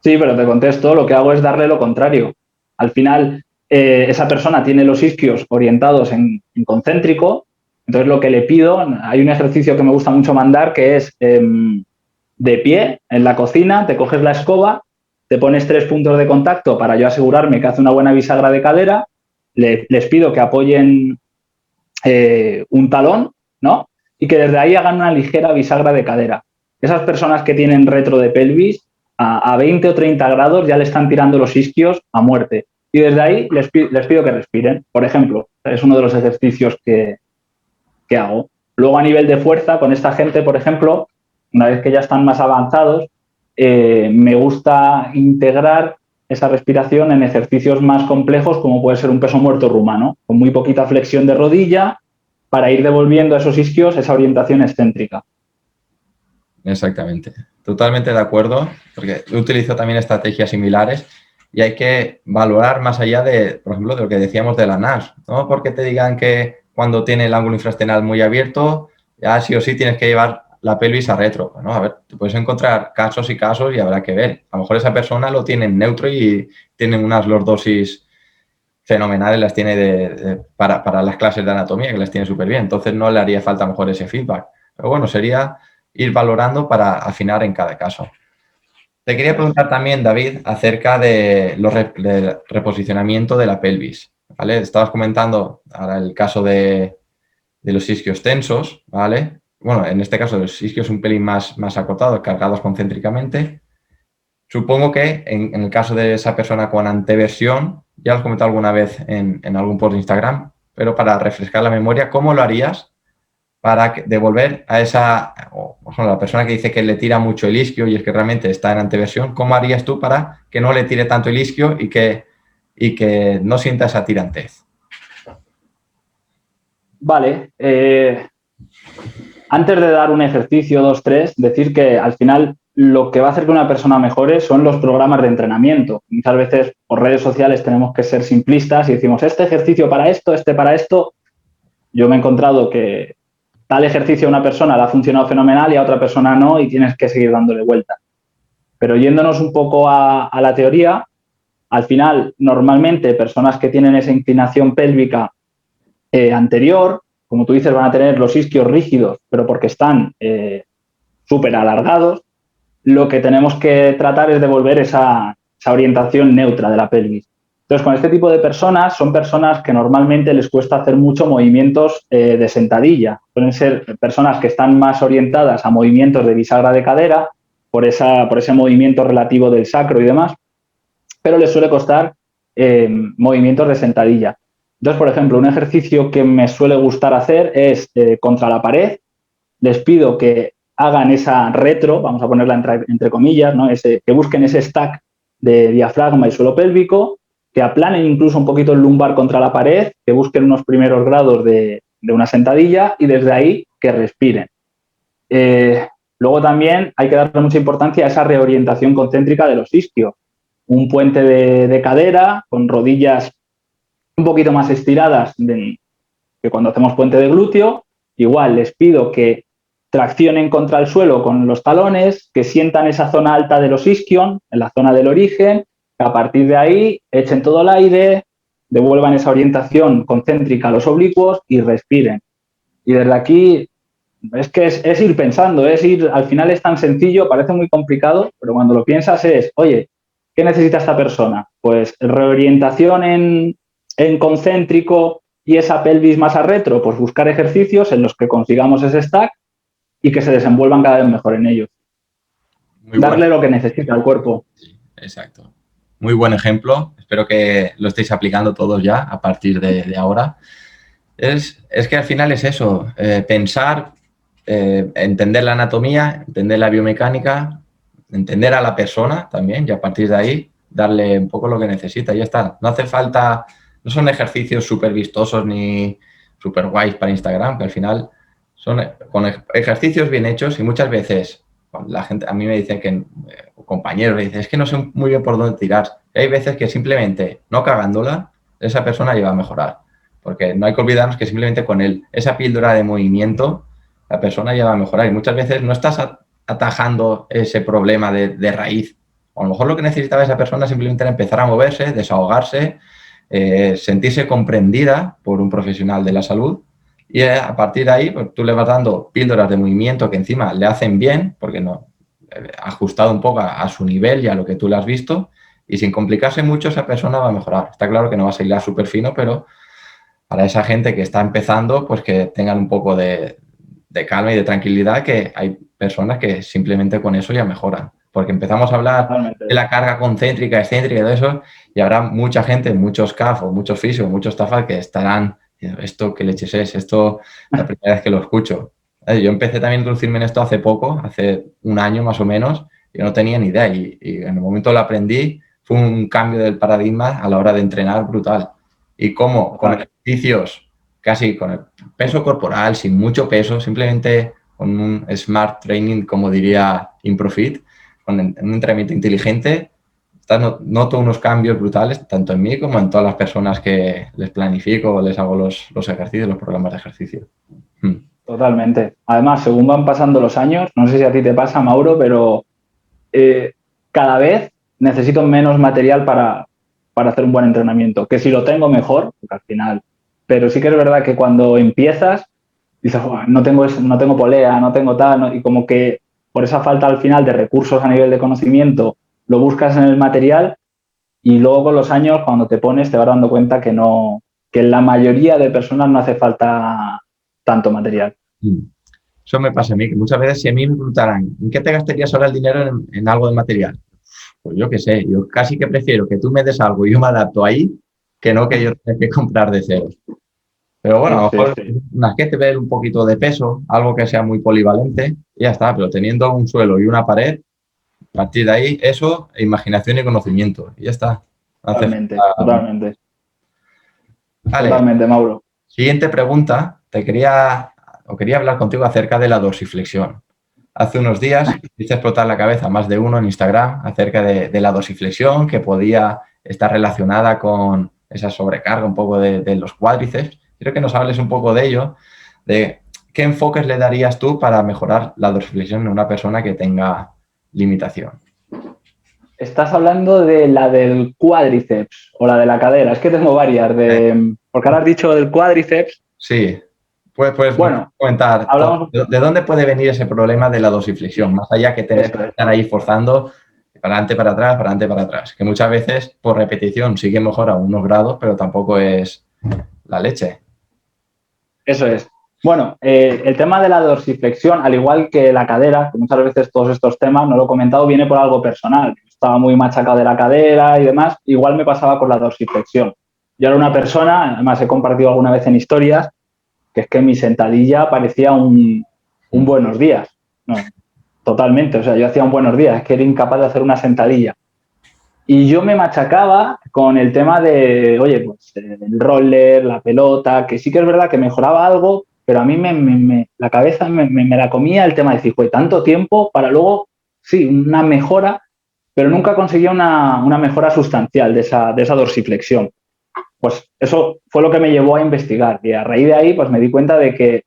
Sí, pero te contesto, lo que hago es darle lo contrario. Al final, esa persona tiene los isquios orientados en concéntrico, entonces lo que le pido, hay un ejercicio que me gusta mucho mandar que es de pie en la cocina, te coges la escoba, te pones 3 puntos de contacto para yo asegurarme que hace una buena bisagra de cadera, les pido que apoyen un talón, ¿no? Y que desde ahí hagan una ligera bisagra de cadera. Esas personas que tienen retro de pelvis, a 20 o 30 grados ya le están tirando los isquios a muerte. Y desde ahí les pido que respiren. Por ejemplo, es uno de los ejercicios que hago. Luego, a nivel de fuerza, con esta gente, por ejemplo, una vez que ya están más avanzados, me gusta integrar esa respiración en ejercicios más complejos, como puede ser un peso muerto rumano, con muy poquita flexión de rodilla, para ir devolviendo a esos isquios esa orientación excéntrica. Exactamente. Totalmente de acuerdo, porque yo utilizo también estrategias similares y hay que valorar más allá de, por ejemplo, de lo que decíamos de la NAS. No porque te digan que cuando tiene el ángulo infraesternal muy abierto, ya sí o sí tienes que llevar la pelvis a retro. Bueno, a ver, te puedes encontrar casos y casos y habrá que ver. A lo mejor esa persona lo tiene en neutro y tienen unas lordosis fenomenales, las tiene para las clases de anatomía, que las tiene súper bien. Entonces no le haría falta a lo mejor ese feedback. Pero bueno, sería ir valorando para afinar en cada caso. Te quería preguntar también, David, acerca de del reposicionamiento de la pelvis, ¿vale? Estabas comentando ahora el caso de los isquios tensos, ¿vale? Bueno, en este caso los isquios un pelín más acotados, cargados concéntricamente. Supongo que en el caso de esa persona con anteversión, ya lo has comentado alguna vez en algún post de Instagram, pero para refrescar la memoria, ¿cómo lo harías para devolver a esa, o la persona que dice que le tira mucho el isquio y es que realmente está en anteversión? ¿Cómo harías tú para que no le tire tanto el isquio y que no sienta esa tirantez? Vale. Antes de dar un ejercicio, 2, 3, decir que al final lo que va a hacer que una persona mejore son los programas de entrenamiento. Muchas veces por redes sociales tenemos que ser simplistas y decimos este ejercicio para esto, este para esto. Yo me he encontrado que tal ejercicio a una persona le ha funcionado fenomenal y a otra persona no, y tienes que seguir dándole vuelta. Pero yéndonos un poco a la teoría, al final, normalmente, personas que tienen esa inclinación pélvica anterior, como tú dices, van a tener los isquios rígidos, pero porque están súper alargados. Lo que tenemos que tratar es devolver esa orientación neutra de la pelvis. Entonces, con este tipo de personas, son personas que normalmente les cuesta hacer mucho movimientos de sentadilla. Pueden ser personas que están más orientadas a movimientos de bisagra de cadera, por ese movimiento relativo del sacro y demás, pero les suele costar movimientos de sentadilla. Entonces, por ejemplo, un ejercicio que me suele gustar hacer es contra la pared. Les pido que hagan esa retro, vamos a ponerla entre comillas, ¿no? Que busquen ese stack de diafragma y suelo pélvico, que aplanen incluso un poquito el lumbar contra la pared, que busquen unos primeros grados de una sentadilla y desde ahí que respiren. Luego también hay que darle mucha importancia a esa reorientación concéntrica de los isquios. Un puente de cadera con rodillas un poquito más estiradas que cuando hacemos puente de glúteo. Igual les pido que traccionen contra el suelo con los talones, que sientan esa zona alta de los isquion, en la zona del origen, que a partir de ahí echen todo el aire, devuelvan esa orientación concéntrica a los oblicuos y respiren. Y desde aquí es que es ir pensando, al final es tan sencillo, parece muy complicado, pero cuando lo piensas oye, ¿qué necesita esta persona? Pues reorientación en concéntrico y esa pelvis más a retro, pues buscar ejercicios en los que consigamos ese stack y que se desenvuelvan cada vez mejor en ellos. Darle lo que necesita al cuerpo. Sí, exacto. Muy buen ejemplo. Espero que lo estéis aplicando todos ya a partir de ahora. Es que al final es eso, pensar, entender la anatomía, entender la biomecánica, entender a la persona también y a partir de ahí darle un poco lo que necesita y ya está. No hace falta, no son ejercicios súper vistosos ni súper guays para Instagram, que al final son con ejercicios bien hechos y muchas veces la gente, a mí me dicen que, compañeros, me dicen, es que no sé muy bien por dónde tirar. Y hay veces que simplemente no cagándola, esa persona lleva a mejorar. Porque no hay que olvidarnos que simplemente con esa píldora de movimiento, la persona ya va a mejorar. Y muchas veces no estás atajando ese problema de raíz. O a lo mejor lo que necesitaba esa persona simplemente era empezar a moverse, desahogarse, sentirse comprendida por un profesional de la salud y a partir de ahí pues, tú le vas dando píldoras de movimiento que encima le hacen bien, porque no ajustado un poco a su nivel y a lo que tú le has visto y sin complicarse mucho esa persona va a mejorar. Está claro que no va a salir súper fino, pero para esa gente que está empezando, pues que tengan un poco de calma y de tranquilidad, que hay personas que simplemente con eso ya mejoran. Porque empezamos a hablar Totalmente. de la carga concéntrica, excéntrica y de eso, y habrá mucha gente, muchos CAF o muchos fisios, muchos TAFA que estarán, esto qué leches es, esto la primera vez que lo escucho. Yo empecé también a introducirme en esto hace poco, hace un año más o menos, yo no tenía ni idea y en el momento lo aprendí, fue un cambio del paradigma a la hora de entrenar brutal. Y cómo con ejercicios casi con el peso corporal, sin mucho peso, simplemente con un smart training, como diría Improfit, con un entrenamiento inteligente, noto unos cambios brutales, tanto en mí como en todas las personas que les planifico, les hago los ejercicios, los programas de ejercicio. Totalmente. Además, según van pasando los años, no sé si a ti te pasa, Mauro, pero cada vez necesito menos material para hacer un buen entrenamiento. Que si lo tengo mejor, porque al final. Pero sí que es verdad que cuando empiezas, dices, no tengo polea, no tengo tal, ¿no? Y como que por esa falta al final de recursos a nivel de conocimiento, lo buscas en el material y luego con los años, cuando te pones, te vas dando cuenta que no, que en la mayoría de personas no hace falta tanto material. Eso me pasa a mí, que muchas veces si a mí me preguntaran, ¿en qué te gastarías ahora el dinero en algo de material? Pues yo qué sé, yo casi que prefiero que tú me des algo y yo me adapto ahí, que no que yo tenga que comprar de cero. Pero bueno, a lo Sí, mejor sí. unas que te ver un poquito de peso, algo que sea muy polivalente, y ya está, pero teniendo un suelo y una pared, a partir de ahí, eso, imaginación y conocimiento, y ya está. No hace Totalmente, falta. totalmente. Vale, Totalmente, Mauro. siguiente pregunta, quería hablar contigo acerca de la dorsiflexión. Hace unos días hice explotar la cabeza a más de uno en Instagram acerca de la dorsiflexión que podía estar relacionada con esa sobrecarga un poco de los cuádriceps. Quiero que nos hables un poco de ello, de qué enfoques le darías tú para mejorar la dorsiflexión en una persona que tenga limitación. Estás hablando de la del cuádriceps o la de la cadera. Es que tengo varias. Porque ahora has dicho del cuádriceps. Sí, pues me puedes Bueno, comentar hablamos. de dónde puede venir ese problema de la dorsiflexión, más allá que tener Eso que es. estar ahí forzando para adelante, para atrás, para adelante, para atrás. Que muchas veces por repetición sí que mejora unos grados, pero tampoco es la leche. Eso es. Bueno, el tema de la dorsiflexión, al igual que la cadera, que muchas veces todos estos temas, no lo he comentado, viene por algo personal. Estaba muy machacado de la cadera y demás. Igual me pasaba con la dorsiflexión. Yo era una persona, además he compartido alguna vez en historias, que es que mi sentadilla parecía un buenos días. No, totalmente. O sea, yo hacía un buenos días, es que era incapaz de hacer una sentadilla. Y yo me machacaba con el tema de, oye, pues el roller, la pelota, que sí que es verdad que mejoraba algo, pero a mí la cabeza me la comía el tema de decir, pues tanto tiempo para luego, sí, una mejora, pero nunca conseguía una mejora sustancial de esa dorsiflexión. Pues eso fue lo que me llevó a investigar y a raíz de ahí pues me di cuenta de que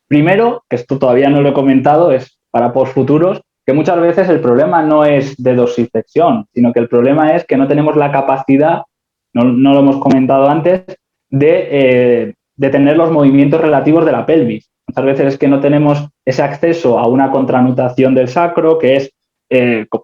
primero, que esto todavía no lo he comentado, es para postfuturos, que muchas veces el problema no es de dorsiflexión, sino que el problema es que no tenemos la capacidad, no lo hemos comentado antes, de tener los movimientos relativos de la pelvis. Muchas veces es que no tenemos ese acceso a una contranutación del sacro, que es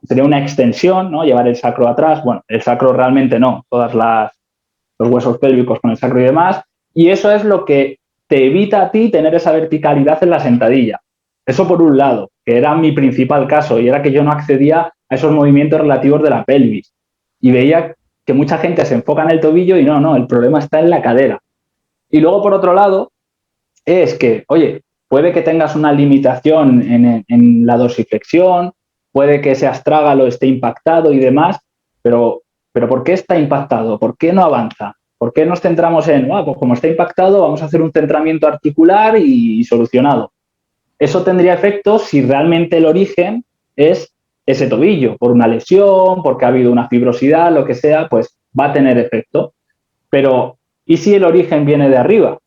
sería una extensión, ¿no? Llevar el sacro atrás. Bueno, el sacro realmente no, los huesos pélvicos con el sacro y demás. Y eso es lo que te evita a ti tener esa verticalidad en la sentadilla. Eso por un lado, que era mi principal caso, y era que yo no accedía a esos movimientos relativos de la pelvis. Y veía que mucha gente se enfoca en el tobillo y no, el problema está en la cadera. Y luego, por otro lado, es que, oye, puede que tengas una limitación en la dorsiflexión, puede que ese astrágalo esté impactado y demás, pero ¿por qué está impactado? ¿Por qué no avanza? ¿Por qué nos centramos en, pues como está impactado, vamos a hacer un centramiento articular y solucionado? Eso tendría efecto si realmente el origen es ese tobillo, por una lesión, porque ha habido una fibrosidad, lo que sea, pues va a tener efecto. Pero, ¿y si el origen viene de arriba?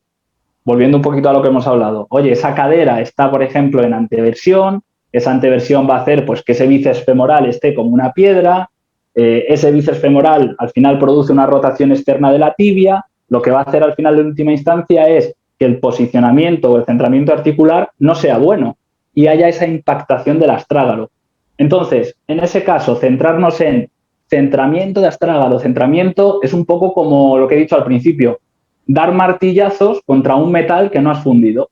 Volviendo un poquito a lo que hemos hablado. Oye, esa cadera está, por ejemplo, en anteversión, esa anteversión va a hacer pues, que ese bíceps femoral esté como una piedra, ese bíceps femoral al final produce una rotación externa de la tibia, lo que va a hacer al final de última instancia es que el posicionamiento o el centramiento articular no sea bueno y haya esa impactación del astrágalo. Entonces, en ese caso, centrarnos en centramiento de astrágalo, centramiento es un poco como lo que he dicho al principio, dar martillazos contra un metal que no has fundido.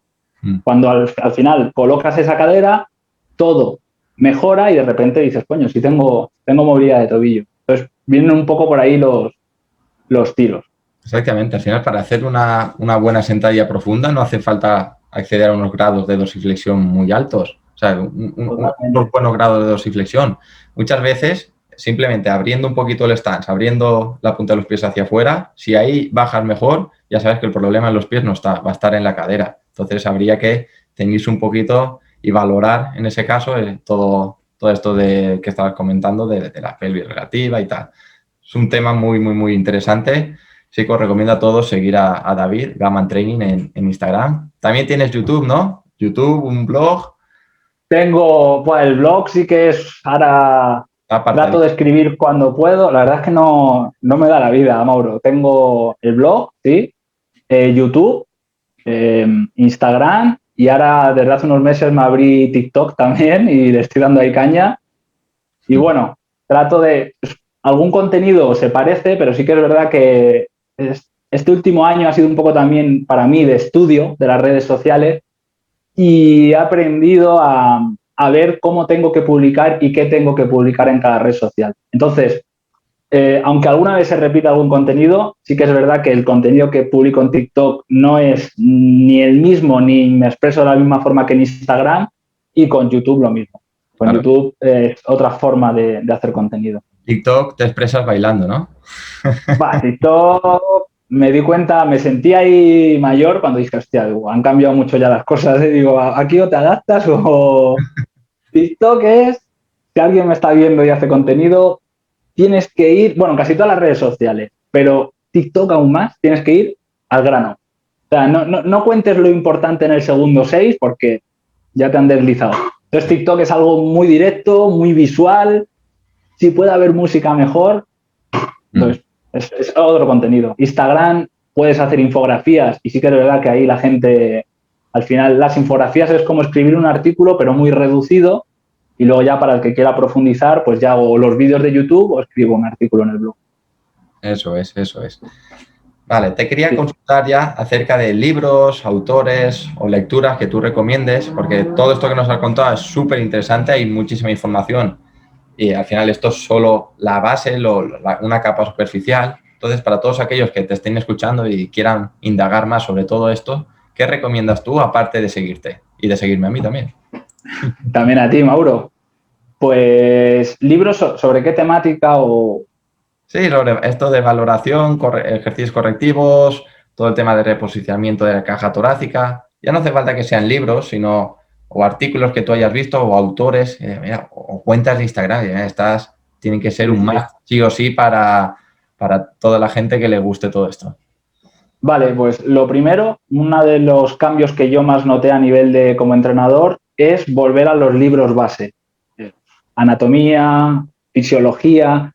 Cuando al final colocas esa cadera, todo mejora y de repente dices, coño, sí tengo movilidad de tobillo. Entonces, vienen un poco por ahí los tiros. Exactamente. Al final, para hacer una buena sentadilla profunda no hace falta acceder a unos grados de dorsiflexión muy altos. O sea, unos buenos grados de dorsiflexión. Muchas veces, simplemente abriendo un poquito el stance, abriendo la punta de los pies hacia afuera, si ahí bajas mejor, ya sabes que el problema en los pies no está, va a estar en la cadera. Entonces, habría que ceñirse un poquito y valorar, en ese caso, todo esto que estabas comentando de la pelvis relativa y tal. Es un tema muy, muy, muy interesante. Sí que os recomiendo a todos seguir a David, Gaman Training, en Instagram. También tienes YouTube, ¿no? YouTube, un blog. Tengo, pues el blog sí que es, ahora trato de escribir cuando puedo. La verdad es que no me da la vida, Mauro. Tengo el blog, sí, YouTube, Instagram y ahora desde hace unos meses me abrí TikTok también y le estoy dando ahí caña. Y bueno, trato de... Algún contenido se parece, pero sí que es verdad que este último año ha sido un poco también para mí de estudio de las redes sociales y he aprendido a ver cómo tengo que publicar y qué tengo que publicar en cada red social. Entonces, aunque alguna vez se repita algún contenido, sí que es verdad que el contenido que publico en TikTok no es ni el mismo ni me expreso de la misma forma que en Instagram y con YouTube lo mismo. Con claro. YouTube es otra forma de hacer contenido. TikTok te expresas bailando, ¿no? TikTok me di cuenta, me sentí ahí mayor cuando dije, hostia, han cambiado mucho ya las cosas. Digo, ¿aquí o te adaptas o...? TikTok es, si alguien me está viendo y hace contenido, tienes que ir, bueno, casi todas las redes sociales, pero TikTok aún más, tienes que ir al grano. O sea, no cuentes lo importante en el segundo 6 porque ya te han deslizado. Entonces TikTok es algo muy directo, muy visual. Si puede haber música mejor, entonces es otro contenido. Instagram puedes hacer infografías y sí que es verdad que ahí la gente, al final las infografías es como escribir un artículo pero muy reducido y luego ya para el que quiera profundizar pues ya hago los vídeos de YouTube o escribo un artículo en el blog. Eso es. Vale, te quería consultar ya acerca de libros, autores o lecturas que tú recomiendes, porque todo esto que nos has contado es súper interesante, hay muchísima información y al final esto es solo la base, una capa superficial. Entonces, para todos aquellos que te estén escuchando y quieran indagar más sobre todo esto, ¿qué recomiendas tú aparte de seguirte y de seguirme a mí también? También a ti, Mauro. Pues libros sobre qué temática o... Sí, sobre esto de valoración, ejercicios correctivos, todo el tema de reposicionamiento de la caja torácica. Ya no hace falta que sean libros, sino o artículos que tú hayas visto o autores, mira, o cuentas de Instagram. Estas tienen que ser un must, sí o sí, para toda la gente que le guste todo esto. Vale, pues lo primero, uno de los cambios que yo más noté a nivel de como entrenador es volver a los libros base. Anatomía, fisiología,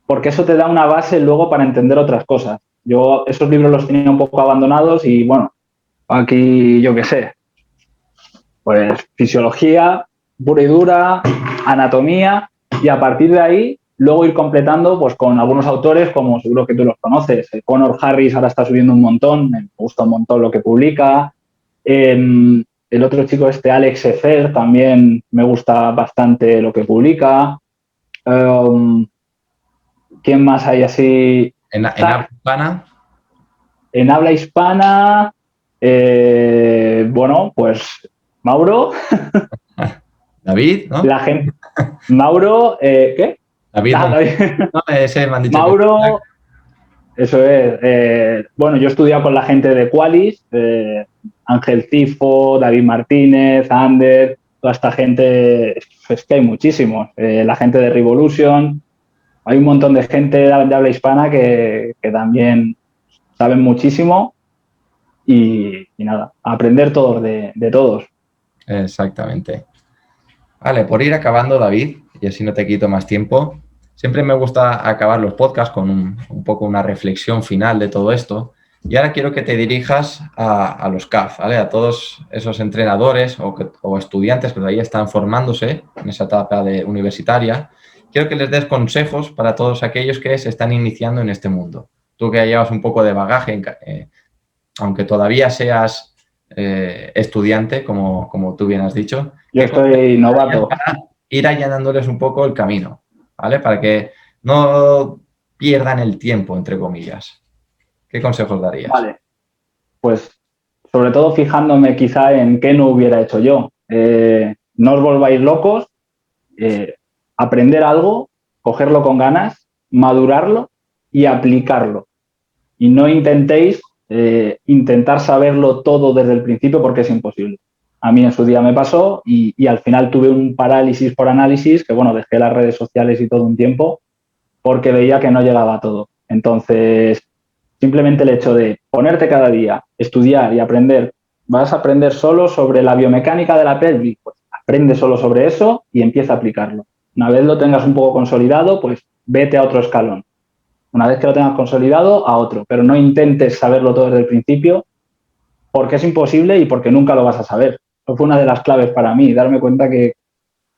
porque eso te da una base luego para entender otras cosas. Yo esos libros los tenía un poco abandonados y bueno, aquí yo qué sé, pues fisiología pura y dura, anatomía y a partir de ahí luego ir completando pues con algunos autores como seguro que tú los conoces. Conor Harris ahora está subiendo un montón, me gusta un montón lo que publica. El otro chico Alex Efer también me gusta bastante lo que publica. ¿Quién más hay así? ¿En habla hispana? En habla hispana, bueno, pues Mauro. David, ¿no? La gente. Mauro, ¿qué? David, David. No, ese me han dicho. Mauro, eso es. Bueno, yo he estudiado con la gente de Qualis, Ángel Cifo, David Martínez, Ander, toda esta gente, es que hay muchísimos. La gente de Revolution, hay un montón de gente de habla hispana que también saben muchísimo y nada, aprender todos de todos. Exactamente. Vale, por ir acabando, David, y así no te quito más tiempo, siempre me gusta acabar los podcasts con un poco una reflexión final de todo esto. Y ahora quiero que te dirijas a los CAF, ¿vale? A todos esos entrenadores o estudiantes que todavía están formándose en esa etapa universitaria. Quiero que les des consejos para todos aquellos que se están iniciando en este mundo. Tú que llevas un poco de bagaje, aunque todavía seas estudiante, como tú bien has dicho, Yo estoy novato. ir allanándoles un poco el camino, ¿vale? Para que no pierdan el tiempo, entre comillas. ¿Qué consejos darías? Vale, pues sobre todo fijándome quizá en qué no hubiera hecho yo. No os volváis locos, aprender algo, cogerlo con ganas, madurarlo y aplicarlo. Y no intentéis intentar saberlo todo desde el principio porque es imposible. A mí en su día me pasó y al final tuve un parálisis por análisis que, bueno, dejé las redes sociales y todo un tiempo porque veía que no llegaba a todo. Entonces, simplemente el hecho de ponerte cada día, estudiar y aprender, vas a aprender solo sobre la biomecánica de la pelvis, pues aprende solo sobre eso y empieza a aplicarlo. Una vez lo tengas un poco consolidado, pues vete a otro escalón. Una vez que lo tengas consolidado, a otro. Pero no intentes saberlo todo desde el principio porque es imposible y porque nunca lo vas a saber. Eso fue una de las claves para mí, darme cuenta que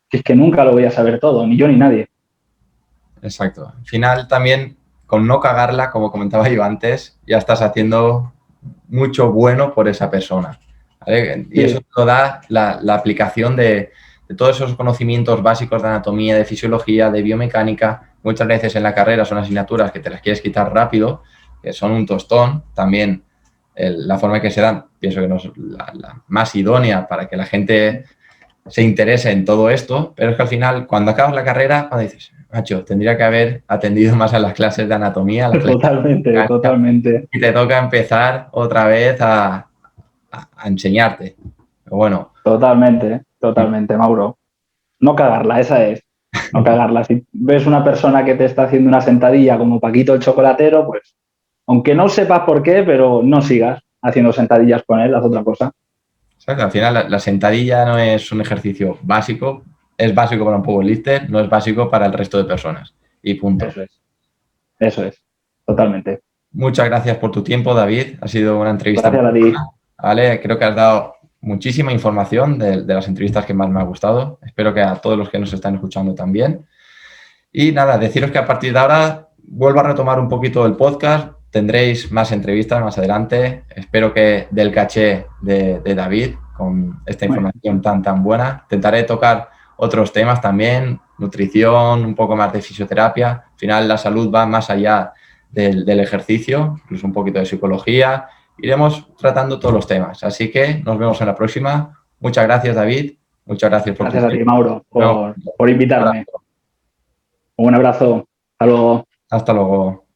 es que nunca lo voy a saber todo, ni yo ni nadie. Exacto. Al final también, con no cagarla, como comentaba yo antes, ya estás haciendo mucho bueno por esa persona, ¿vale? Y eso te lo da la aplicación de todos esos conocimientos básicos de anatomía, de fisiología, de biomecánica. Muchas veces en la carrera son asignaturas que te las quieres quitar rápido, que son un tostón. También la forma en que se dan, pienso que no es la más idónea para que la gente se interese en todo esto, pero es que al final, cuando acabas la carrera, cuando dices, macho, tendría que haber atendido más a las clases de anatomía, a las clases Totalmente, totalmente. y te toca empezar otra vez a enseñarte. Pero bueno. Totalmente, totalmente, Mauro. No cagarla, esa es. No cagarla. Si ves una persona que te está haciendo una sentadilla como Paquito el chocolatero, pues, aunque no sepas por qué, pero no sigas haciendo sentadillas con él, haz otra cosa. ¿Sabes? Al final la sentadilla no es un ejercicio básico, es básico para un powerlifter, no es básico para el resto de personas. Y punto. Eso es, totalmente. Muchas gracias por tu tiempo, David. Ha sido una entrevista muy Gracias a ti. buena, ¿vale? Creo que has dado muchísima información de las entrevistas que más me ha gustado. Espero que a todos los que nos están escuchando también. Y nada, deciros que a partir de ahora vuelvo a retomar un poquito el podcast. Tendréis más entrevistas más adelante. Espero que del caché de David con esta información tan buena. Intentaré tocar otros temas también, nutrición, un poco más de fisioterapia. Al final la salud va más allá del ejercicio, incluso un poquito de psicología. Iremos tratando todos los temas. Así que nos vemos en la próxima. Muchas gracias, David. Muchas gracias por Gracias a ti, Mauro, por invitarme. Un abrazo. Hasta luego. Hasta luego.